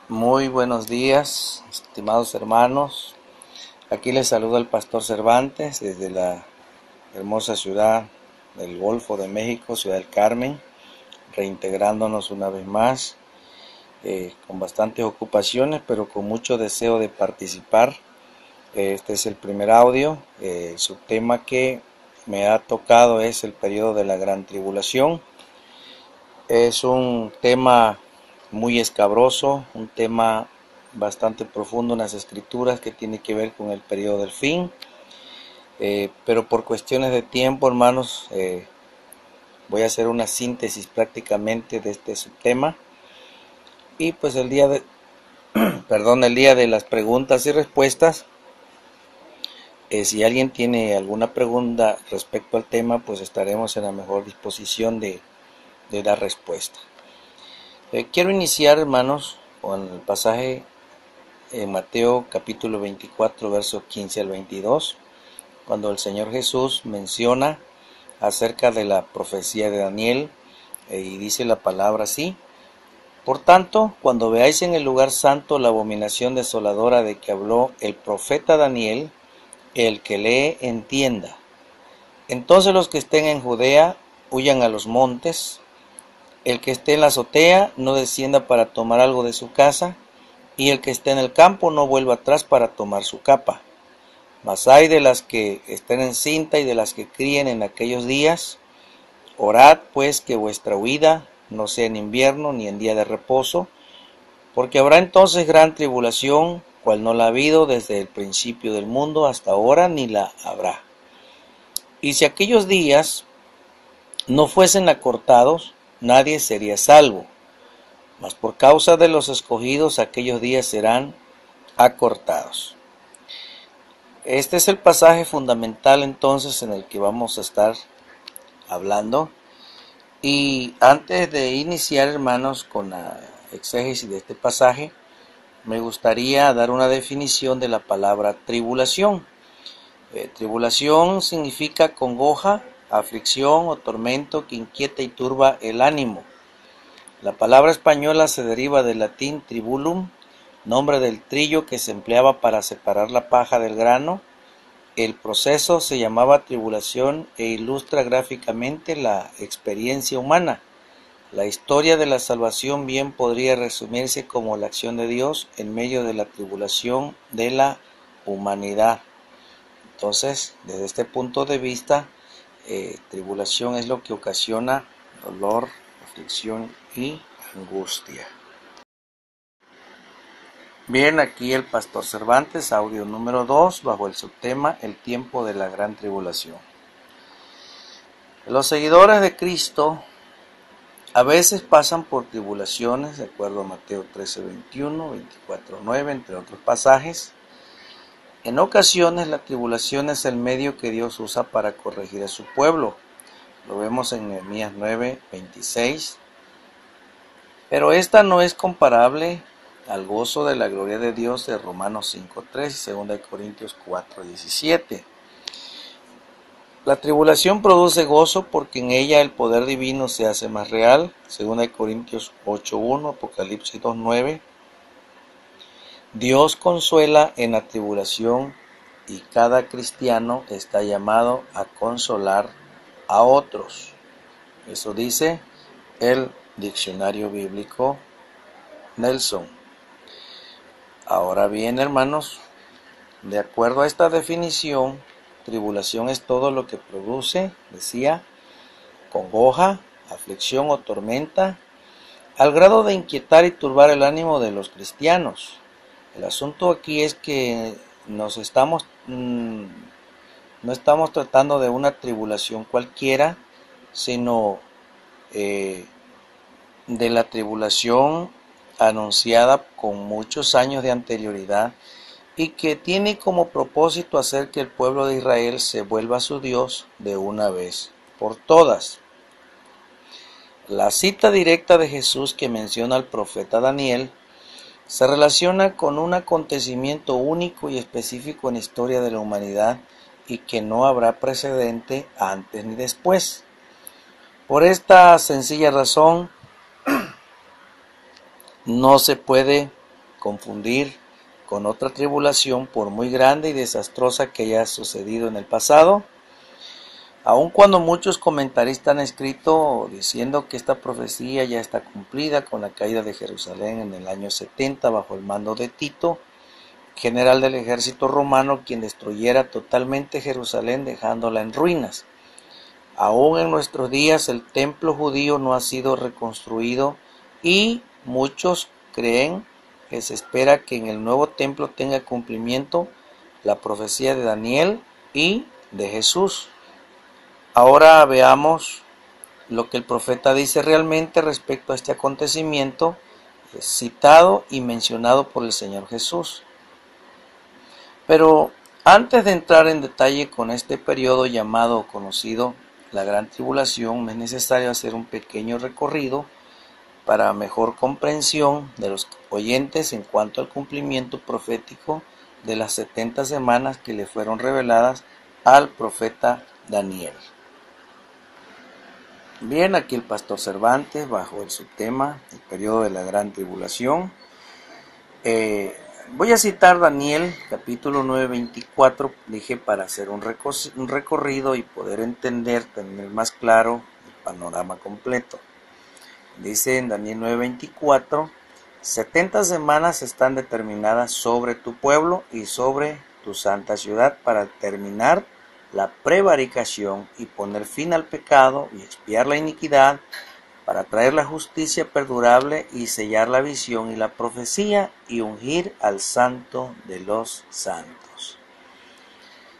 Muy buenos días, estimados hermanos. Aquí les saluda el pastor Cervantes desde la hermosa ciudad del Golfo de México, Ciudad del Carmen, reintegrándonos una vez más, con bastantes ocupaciones, pero con mucho deseo de participar. Este es el primer audio. El subtema que me ha tocado es el periodo de la Gran Tribulación. Es un tema muy escabroso, un tema bastante profundo en las escrituras que tiene que ver con el periodo del fin. Pero por cuestiones de tiempo, hermanos, voy a hacer una síntesis prácticamente de este subtema. Y pues el día de las preguntas y respuestas, si alguien tiene alguna pregunta respecto al tema, pues estaremos en la mejor disposición de dar respuesta. Quiero iniciar, hermanos, con el pasaje en Mateo capítulo 24, versos 15 al 22, cuando el Señor Jesús menciona acerca de la profecía de Daniel, y dice la palabra así: Por tanto, cuando veáis en el lugar santo la abominación desoladora de que habló el profeta Daniel, el que lee entienda. Entonces los que estén en Judea huyan a los montes, el que esté en la azotea no descienda para tomar algo de su casa, y el que esté en el campo no vuelva atrás para tomar su capa. Mas ay de las que estén en cinta y de las que críen en aquellos días. Orad pues que vuestra huida no sea en invierno ni en día de reposo, porque habrá entonces gran tribulación, cual no la ha habido desde el principio del mundo hasta ahora, ni la habrá. Y si aquellos días no fuesen acortados, nadie sería salvo. Mas por causa de los escogidos aquellos días serán acortados. Este es el pasaje fundamental entonces en el que vamos a estar hablando. Y antes de iniciar, hermanos, con la exégesis de este pasaje, me gustaría dar una definición de la palabra tribulación. Tribulación significa congoja, aflicción o tormento que inquieta y turba el ánimo. La palabra española se deriva del latín tribulum, nombre del trillo que se empleaba para separar la paja del grano. El proceso se llamaba tribulación e ilustra gráficamente la experiencia humana. La historia de la salvación bien podría resumirse como la acción de Dios en medio de la tribulación de la humanidad. Entonces, desde este punto de vista, tribulación es lo que ocasiona dolor, aflicción y angustia. Bien, aquí el pastor Cervantes, audio número 2, bajo el subtema El tiempo de la gran tribulación. Los seguidores de Cristo a veces pasan por tribulaciones, de acuerdo a Mateo 13:21, 24:9, entre otros pasajes. En ocasiones la tribulación es el medio que Dios usa para corregir a su pueblo. Lo vemos en Nehemías 9:26. Pero esta no es comparable al gozo de la gloria de Dios de Romanos 5:3 y 2 Corintios 4:17. La tribulación produce gozo porque en ella el poder divino se hace más real, 2 Corintios 8:1, Apocalipsis 2:9. Dios consuela en la tribulación y cada cristiano está llamado a consolar a otros. Eso dice el diccionario bíblico Nelson. Ahora bien, hermanos, de acuerdo a esta definición, tribulación es todo lo que produce, decía, congoja, aflicción o tormenta, al grado de inquietar y turbar el ánimo de los cristianos. El asunto aquí es que no estamos tratando de una tribulación cualquiera, sino de la tribulación anunciada con muchos años de anterioridad y que tiene como propósito hacer que el pueblo de Israel se vuelva a su Dios de una vez por todas. La cita directa de Jesús que menciona al profeta Daniel se relaciona con un acontecimiento único y específico en la historia de la humanidad y que no habrá precedente antes ni después. Por esta sencilla razón, no se puede confundir con otra tribulación, por muy grande y desastrosa que haya sucedido en el pasado. Aun cuando muchos comentaristas han escrito diciendo que esta profecía ya está cumplida con la caída de Jerusalén en el año 70 bajo el mando de Tito, general del ejército romano, quien destruyera totalmente Jerusalén dejándola en ruinas. Aún en nuestros días el templo judío no ha sido reconstruido y muchos creen que se espera que en el nuevo templo tenga cumplimiento la profecía de Daniel y de Jesús. Ahora veamos lo que el profeta dice realmente respecto a este acontecimiento citado y mencionado por el Señor Jesús. Pero antes de entrar en detalle con este periodo llamado o conocido la Gran Tribulación, es necesario hacer un pequeño recorrido para mejor comprensión de los oyentes en cuanto al cumplimiento profético de las 70 semanas que le fueron reveladas al profeta Daniel. Bien, aquí el pastor Cervantes bajo el subtema el periodo de la Gran Tribulación. Voy a citar Daniel capítulo 9:24, dije, para hacer un recorrido y poder entender, tener más claro el panorama completo. Dice en Daniel 9:24, 70 semanas están determinadas sobre tu pueblo y sobre tu santa ciudad para terminar la prevaricación y poner fin al pecado y expiar la iniquidad, para traer la justicia perdurable y sellar la visión y la profecía y ungir al santo de los santos.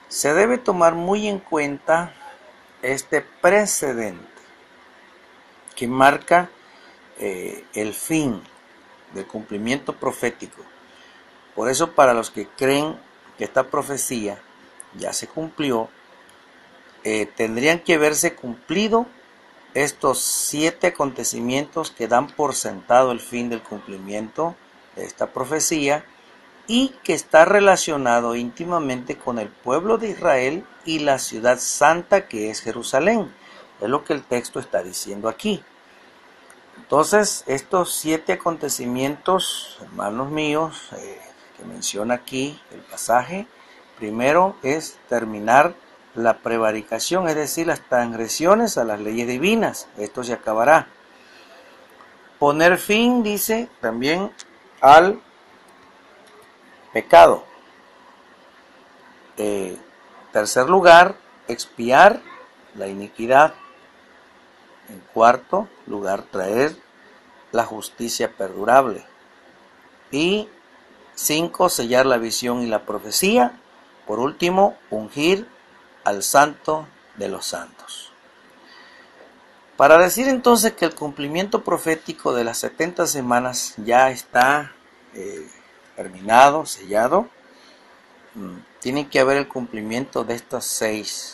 Se debe tomar muy en cuenta este precedente que marca el fin del cumplimiento profético. Por eso, para los que creen que esta profecía ya se cumplió, tendrían que verse cumplido estos 7 acontecimientos que dan por sentado el fin del cumplimiento de esta profecía y que está relacionado íntimamente con el pueblo de Israel y la ciudad santa que es Jerusalén. Es lo que el texto está diciendo aquí. Entonces, estos 7 acontecimientos, hermanos míos, que menciona aquí el pasaje, primero es terminar la prevaricación, es decir, las transgresiones a las leyes divinas. Esto se acabará. Poner fin, dice, también al pecado. Tercer lugar, expiar la iniquidad. En cuarto lugar, traer la justicia perdurable. Y 5, sellar la visión y la profecía. Por último, ungir al santo de los santos. Para decir entonces que el cumplimiento profético de las 70 semanas ya está terminado, sellado, tiene que haber el cumplimiento de estos 6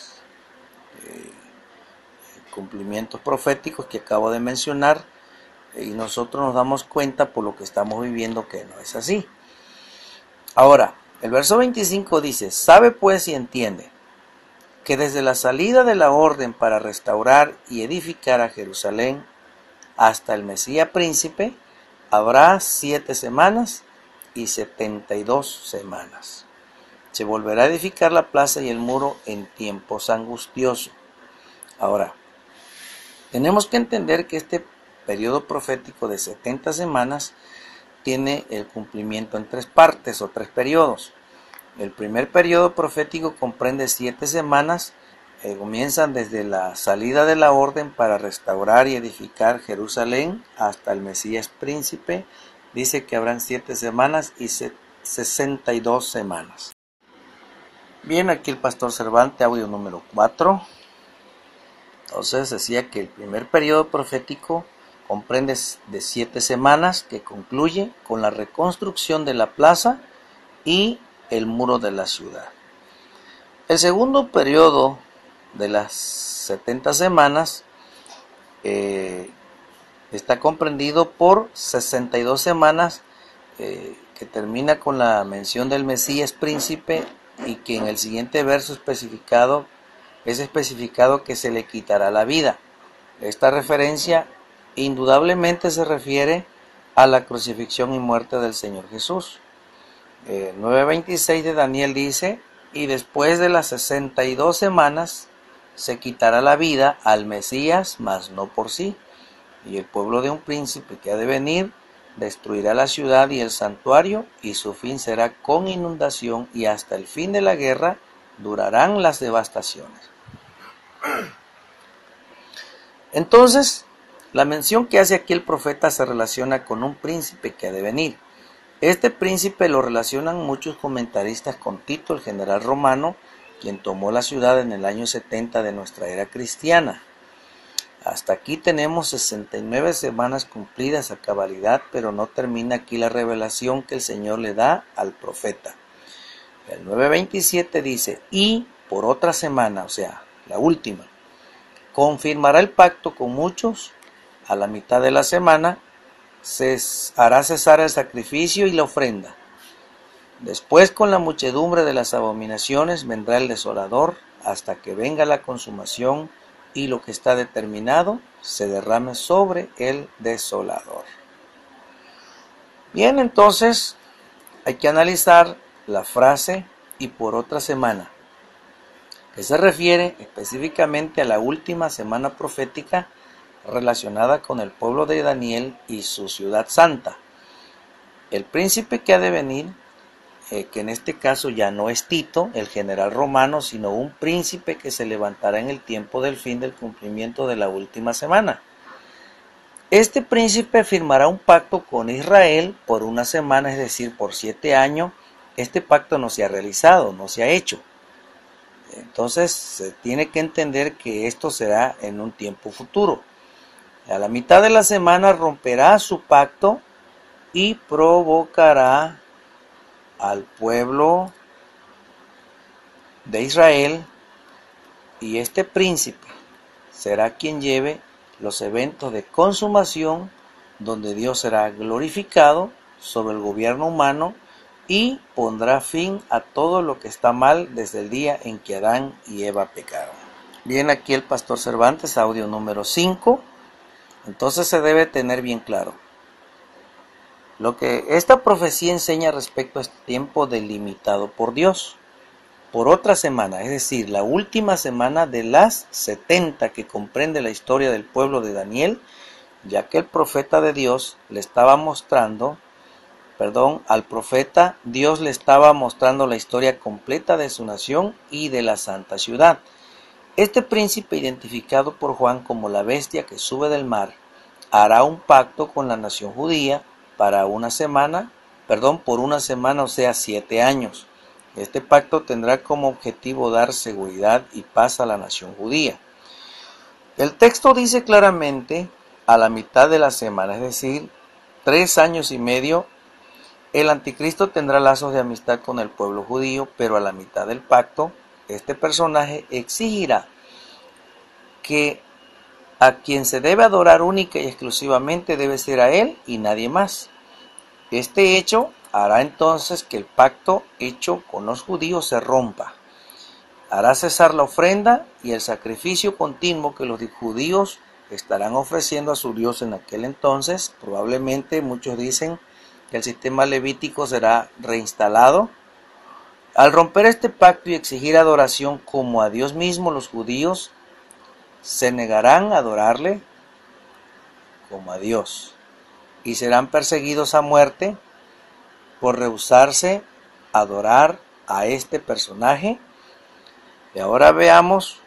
cumplimientos proféticos que acabo de mencionar, y nosotros nos damos cuenta por lo que estamos viviendo que no es así. Ahora, el verso 25 dice: sabe pues y entiende que desde la salida de la orden para restaurar y edificar a Jerusalén hasta el Mesías príncipe habrá 7 semanas y 72 semanas. Se volverá a edificar la plaza y el muro en tiempos angustiosos. Ahora, tenemos que entender que este periodo profético de 70 semanas tiene el cumplimiento en 3 partes o 3 periodos. El primer periodo profético comprende 7 semanas, comienzan desde la salida de la orden para restaurar y edificar Jerusalén hasta el Mesías príncipe. Dice que habrán 7 semanas y 62 semanas. Bien, aquí el pastor Cervantes, audio número 4. Entonces decía que el primer periodo profético comprende de 7 semanas que concluye con la reconstrucción de la plaza y el muro de la ciudad. El segundo periodo de las 70 semanas está comprendido por 62 semanas que termina con la mención del Mesías príncipe, y que en el siguiente verso es especificado que se le quitará la vida. Esta referencia indudablemente se refiere a la crucifixión y muerte del Señor Jesús. 9:26 de Daniel dice: y después de las 62 semanas se quitará la vida al Mesías, mas no por sí. Y el pueblo de un príncipe que ha de venir destruirá la ciudad y el santuario, y su fin será con inundación, y hasta el fin de la guerra durarán las devastaciones. Entonces, la mención que hace aquí el profeta se relaciona con un príncipe que ha de venir. Este príncipe lo relacionan muchos comentaristas con Tito, el general romano, quien tomó la ciudad en el año 70 de nuestra era cristiana. Hasta aquí tenemos 69 semanas cumplidas a cabalidad, pero no termina aquí la revelación que el Señor le da al profeta. El 9:27 dice: y por otra semana, o sea, la última, confirmará el pacto con muchos. A la mitad de la semana se hará cesar el sacrificio y la ofrenda. Después, con la muchedumbre de las abominaciones, vendrá el desolador, hasta que venga la consumación y lo que está determinado se derrame sobre el desolador. Bien, entonces hay que analizar la frase "y por otra semana", que se refiere específicamente a la última semana profética relacionada con el pueblo de Daniel y su ciudad santa. El príncipe que ha de venir, que en este caso ya no es Tito, el general romano, sino un príncipe que se levantará en el tiempo del fin del cumplimiento de la última semana. Este príncipe firmará un pacto con Israel por una semana, es decir, por 7 años. Este pacto no se ha realizado, no se ha hecho. Entonces se tiene que entender que esto será en un tiempo futuro. A la mitad de la semana romperá su pacto y provocará al pueblo de Israel, y este príncipe será quien lleve los eventos de consumación, donde Dios será glorificado sobre el gobierno humano y pondrá fin a todo lo que está mal desde el día en que Adán y Eva pecaron. Bien, aquí el pastor Cervantes, audio número 5. Entonces se debe tener bien claro lo que esta profecía enseña respecto a este tiempo delimitado por Dios. Por otra semana, es decir, la última semana de las 70 que comprende la historia del pueblo de Daniel, ya que el profeta de Dios le estaba mostrando, al profeta Dios le estaba mostrando la historia completa de su nación y de la santa ciudad. Este príncipe, identificado por Juan como la bestia que sube del mar, hará un pacto con la nación judía por una semana, o sea, 7 años. Este pacto tendrá como objetivo dar seguridad y paz a la nación judía. El texto dice claramente: a la mitad de la semana, es decir, 3 años y medio, el anticristo tendrá lazos de amistad con el pueblo judío, pero a la mitad del pacto, este personaje exigirá que a quien se debe adorar única y exclusivamente debe ser a él y nadie más. Este hecho hará entonces que el pacto hecho con los judíos se rompa. Hará cesar la ofrenda y el sacrificio continuo que los judíos estarán ofreciendo a su Dios en aquel entonces. Probablemente muchos dicen que el sistema levítico será reinstalado. Al romper este pacto y exigir adoración como a Dios mismo, los judíos se negarán a adorarle como a Dios y serán perseguidos a muerte por rehusarse a adorar a este personaje. Y ahora veamos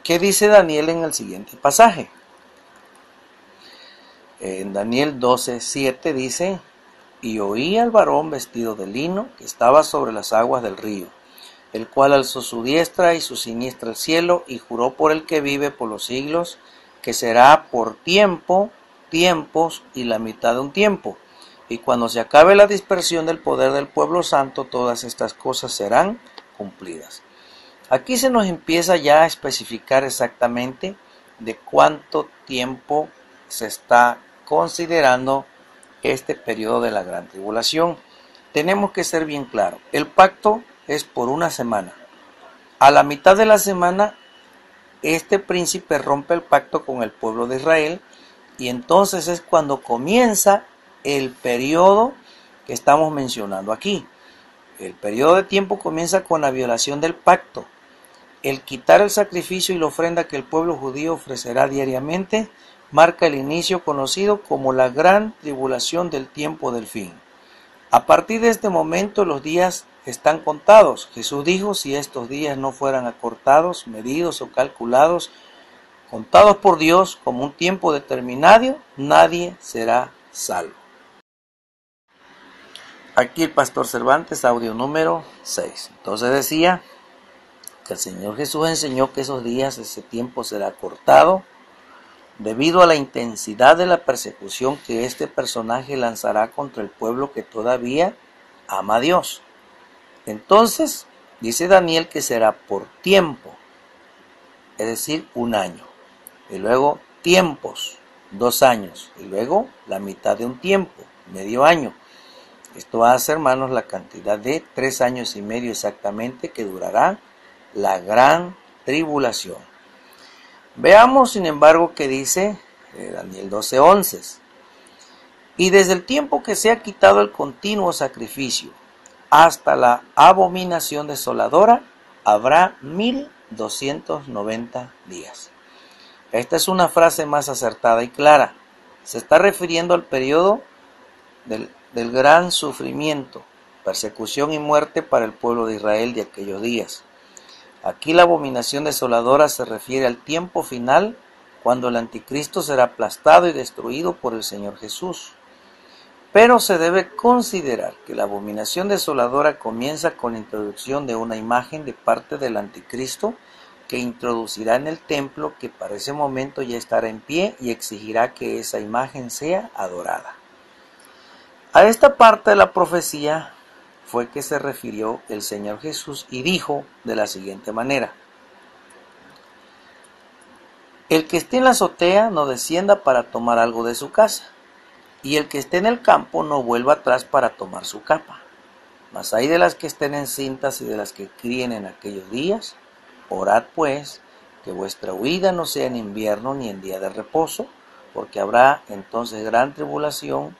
qué dice Daniel en el siguiente pasaje. En Daniel 12:7 dice: y oí al varón vestido de lino que estaba sobre las aguas del río, el cual alzó su diestra y su siniestra al cielo y juró por el que vive por los siglos, que será por tiempo, tiempos y la mitad de un tiempo. Y cuando se acabe la dispersión del poder del pueblo santo, todas estas cosas serán cumplidas. Aquí se nos empieza ya a especificar exactamente de cuánto tiempo se está considerando este periodo de la gran tribulación. Tenemos que ser bien claros. El pacto es por una semana. A la mitad de la semana, este príncipe rompe el pacto con el pueblo de Israel, y entonces es cuando comienza el periodo que estamos mencionando aquí. El periodo de tiempo comienza con la violación del pacto. El quitar el sacrificio y la ofrenda que el pueblo judío ofrecerá diariamente marca el inicio conocido como la gran tribulación del tiempo del fin. A partir de este momento los días están contados. Jesús dijo, si estos días no fueran acortados, medidos o calculados, contados por Dios como un tiempo determinado, nadie será salvo. Aquí el pastor Cervantes, audio número 6. Entonces decía que el Señor Jesús enseñó que esos días, ese tiempo será cortado, debido a la intensidad de la persecución que este personaje lanzará contra el pueblo que todavía ama a Dios. Entonces, dice Daniel que será por tiempo, es decir, 1 año. Y luego tiempos, 2 años. Y luego la mitad de un tiempo, medio año. Esto hace, hermanos, la cantidad de 3 años y medio exactamente que durará la gran tribulación. Veamos, sin embargo, qué dice Daniel 12:11. Y desde el tiempo que se ha quitado el continuo sacrificio hasta la abominación desoladora, habrá 1290 días. Esta es una frase más acertada y clara. Se está refiriendo al periodo del gran sufrimiento, persecución y muerte para el pueblo de Israel de aquellos días. Aquí la abominación desoladora se refiere al tiempo final, cuando el anticristo será aplastado y destruido por el Señor Jesús. Pero se debe considerar que la abominación desoladora comienza con la introducción de una imagen de parte del anticristo que introducirá en el templo, que para ese momento ya estará en pie y exigirá que esa imagen sea adorada. A esta parte de la profecía fue que se refirió el Señor Jesús y dijo de la siguiente manera: el que esté en la azotea no descienda para tomar algo de su casa, y el que esté en el campo no vuelva atrás para tomar su capa. Mas hay de las que estén encintas y de las que críen en aquellos días. Orad pues, que vuestra huida no sea en invierno ni en día de reposo, porque habrá entonces gran tribulación,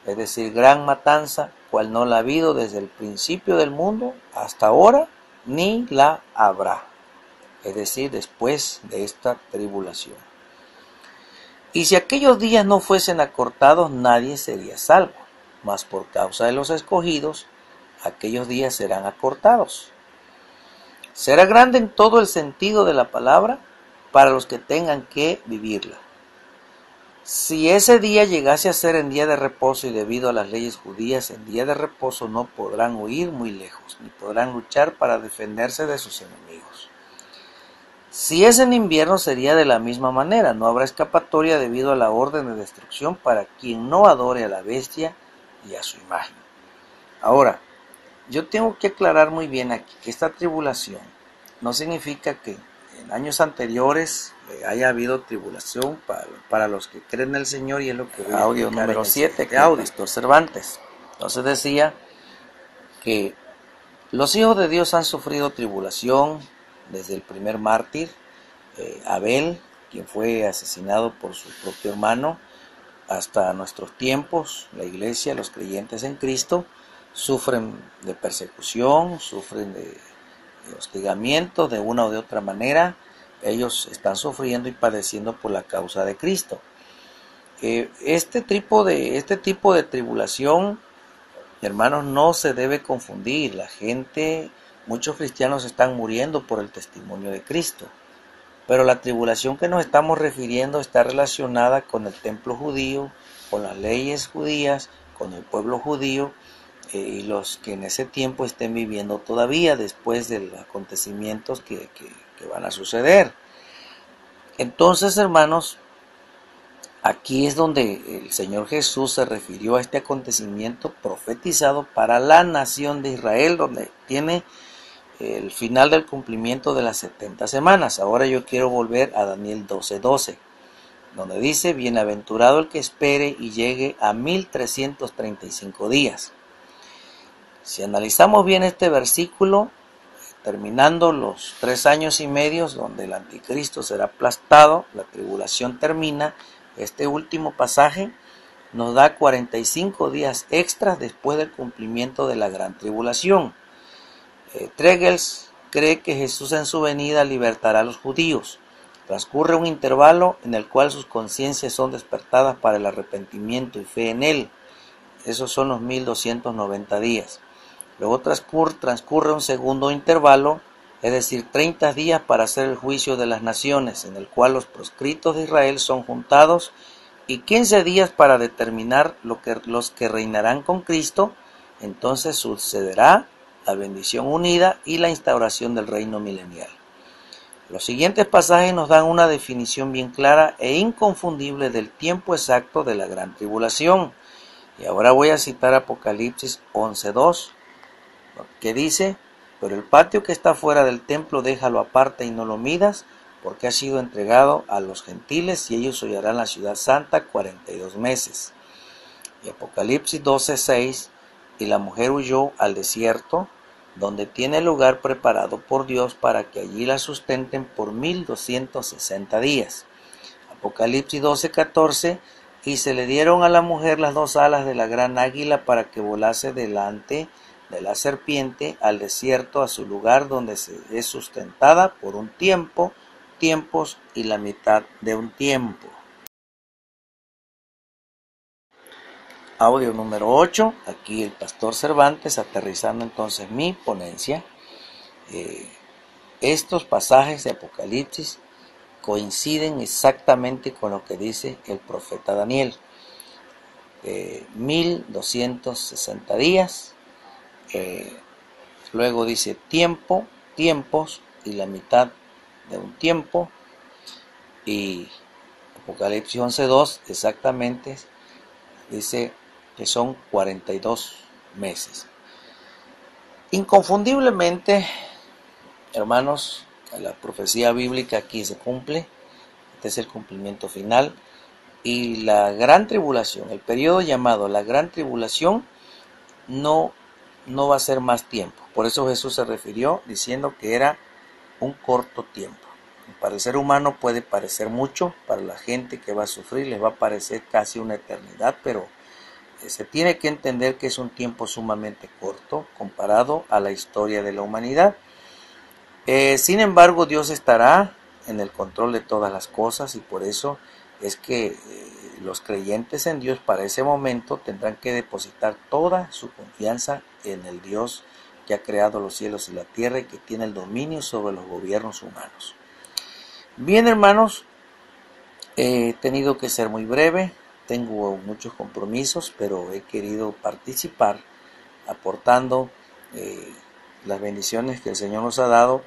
es decir, gran matanza, cual no la ha habido desde el principio del mundo hasta ahora, ni la habrá, es decir, después de esta tribulación. Y si aquellos días no fuesen acortados, nadie sería salvo, mas por causa de los escogidos, aquellos días serán acortados. Será grande en todo el sentido de la palabra para los que tengan que vivirla. Si ese día llegase a ser en día de reposo y debido a las leyes judías, en día de reposo no podrán huir muy lejos, ni podrán luchar para defenderse de sus enemigos. Si es en invierno sería de la misma manera, no habrá escapatoria debido a la orden de destrucción para quien no adore a la bestia y a su imagen. Ahora, yo tengo que aclarar muy bien aquí que esta tribulación no significa que en años anteriores haya habido tribulación para los que creen en el Señor, y es lo que voy a audio número 7, que audio, Pastor Cervantes. Entonces decía que los hijos de Dios han sufrido tribulación desde el primer mártir, Abel, quien fue asesinado por su propio hermano, hasta nuestros tiempos. La iglesia, los creyentes en Cristo, sufren de persecución, sufren de hostigamiento de una o de otra manera. Ellos están sufriendo y padeciendo por la causa de Cristo. Este tipo de tribulación, hermanos, no se debe confundir. Muchos cristianos están muriendo por el testimonio de Cristo. Pero la tribulación que nos estamos refiriendo está relacionada con el templo judío, con las leyes judías, con el pueblo judío, y los que en ese tiempo estén viviendo todavía después de los acontecimientos que van a suceder. Entonces, hermanos, aquí es donde el Señor Jesús se refirió a este acontecimiento profetizado para la nación de Israel, donde tiene el final del cumplimiento de las 70 semanas. Ahora yo quiero volver a Daniel 12:12, donde dice: bienaventurado el que espere y llegue a 1335 días. Si analizamos bien este versículo, terminando los 3 años y medio donde el anticristo será aplastado, la tribulación termina, este último pasaje nos da 45 días extras después del cumplimiento de la gran tribulación. Tregels cree que Jesús en su venida libertará a los judíos. Transcurre un intervalo en el cual sus conciencias son despertadas para el arrepentimiento y fe en Él. Esos son los 1290 días. Luego transcurre un segundo intervalo, es decir, 30 días para hacer el juicio de las naciones, en el cual los proscritos de Israel son juntados, y 15 días para determinar los que reinarán con Cristo. Entonces sucederá la bendición unida y la instauración del reino milenial. Los siguientes pasajes nos dan una definición bien clara e inconfundible del tiempo exacto de la gran tribulación. Y ahora voy a citar Apocalipsis 11:2, que dice: pero el patio que está fuera del templo déjalo aparte y no lo midas, porque ha sido entregado a los gentiles y ellos hollarán la ciudad santa 42 meses. Y Apocalipsis 12:6, y la mujer huyó al desierto, donde tiene lugar preparado por Dios para que allí la sustenten por 1260 días. Apocalipsis 12:14, y se le dieron a la mujer las dos alas de la gran águila para que volase delante de la serpiente al desierto, a su lugar donde se es sustentada por un tiempo, tiempos y la mitad de un tiempo. Audio número 8, aquí el pastor Cervantes aterrizando entonces mi ponencia. Estos pasajes de Apocalipsis coinciden exactamente con lo que dice el profeta Daniel. 1260 días, luego dice tiempo, tiempos y la mitad de un tiempo, y Apocalipsis 11:2 exactamente dice que son 42 meses. Inconfundiblemente, hermanos, la profecía bíblica aquí se cumple. Este es el cumplimiento final. Y la gran tribulación, el periodo llamado la gran tribulación, no va a ser más tiempo. Por eso Jesús se refirió diciendo que era un corto tiempo. Para el ser humano puede parecer mucho, para la gente que va a sufrir les va a parecer casi una eternidad, pero se tiene que entender que es un tiempo sumamente corto comparado a la historia de la humanidad. Sin embargo, Dios estará en el control de todas las cosas, y por eso es que los creyentes en Dios para ese momento tendrán que depositar toda su confianza en el Dios que ha creado los cielos y la tierra y que tiene el dominio sobre los gobiernos humanos. Bien, hermanos, he tenido que ser muy breve, tengo muchos compromisos, pero he querido participar aportando las bendiciones que el Señor nos ha dado